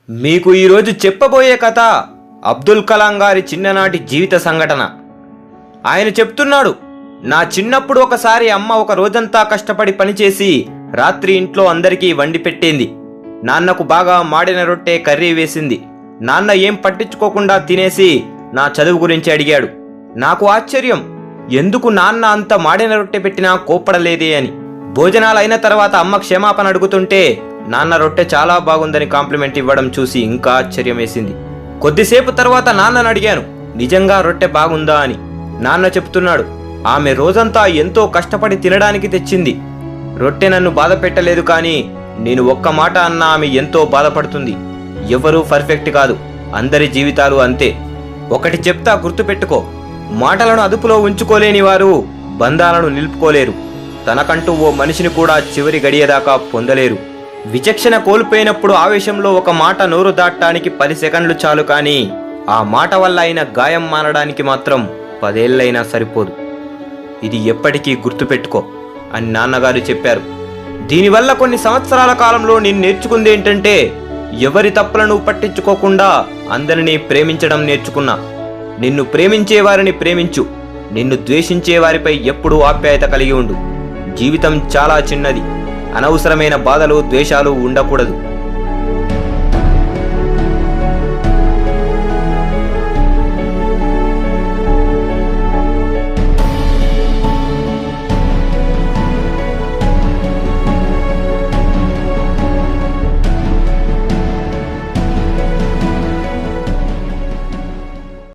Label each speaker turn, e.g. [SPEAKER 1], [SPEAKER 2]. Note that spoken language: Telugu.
[SPEAKER 1] మీకు ఈరోజు చెప్పబోయే కథ అబ్దుల్ కలాం గారి చిన్ననాటి జీవిత సంఘటన. ఆయన చెప్తున్నాడు, నా చిన్నప్పుడు ఒకసారి అమ్మ ఒక రోజంతా కష్టపడి పనిచేసి రాత్రి ఇంట్లో అందరికీ వండి పెట్టింది. నాన్నకు బాగా మాడిన రొట్టె కర్రీ వేసింది. నాన్న ఏం పట్టించుకోకుండా తినేసి నా చదువు గురించి అడిగాడు. నాకు ఆశ్చర్యం, ఎందుకు నాన్న అంత మాడిన రొట్టె పెట్టినా కోప్పడలేదే అని. భోజనాలైన తర్వాత అమ్మ క్షమాపణ అడుగుతుంటే నాన్న రొట్టె చాలా బాగుందని కాంప్లిమెంట్ ఇవ్వడం చూసి ఇంకా ఆశ్చర్యం వేసింది. కొద్దిసేపు తర్వాత నాన్నను అడిగాను, నిజంగా రొట్టె బాగుందా అని. నాన్న చెప్తున్నాడు, ఆమె రోజంతా ఎంతో కష్టపడి తినడానికి తెచ్చింది. రొట్టె నన్ను బాధ పెట్టలేదు, కానీ నేను ఒక్క మాట అన్నా ఆమె ఎంతో బాధపడుతుంది. ఎవరూ పర్ఫెక్ట్ కాదు, అందరి జీవితాలు అంతే. ఒకటి చెప్తా, గుర్తుపెట్టుకో, మాటలను అదుపులో ఉంచుకోలేని వారు బంధాలను నిలుపుకోలేరు. తనకంటూ ఓ మనిషిని కూడా చివరి గడియదాకా పొందలేరు. విచక్షణ కోల్పోయినప్పుడు ఆవేశంలో ఒక మాట నోరు దాటడానికి 10 సెకండ్లు చాలు, కానీ ఆ మాట వల్ల అయిన గాయం మానడానికి మాత్రం 10 ఏళ్ళైనా సరిపోదు. ఇది ఎప్పటికీ గుర్తుపెట్టుకో అని నాన్నగారు చెప్పారు. దీనివల్ల కొన్ని సంవత్సరాల కాలంలో నేను నేర్చుకుంది ఏంటంటే, ఎవరి తప్పులను పట్టించుకోకుండా అందరినీ ప్రేమించడం నేర్చుకున్నా. నిన్ను ప్రేమించే వారిని ప్రేమించు, నిన్ను ద్వేషించే వారిపై ఎప్పుడూ ఆప్యాయత కలిగి ఉండు. జీవితం చాలా చిన్నది, అనవసరమైన బాధలు ద్వేషాలు ఉండకూడదు.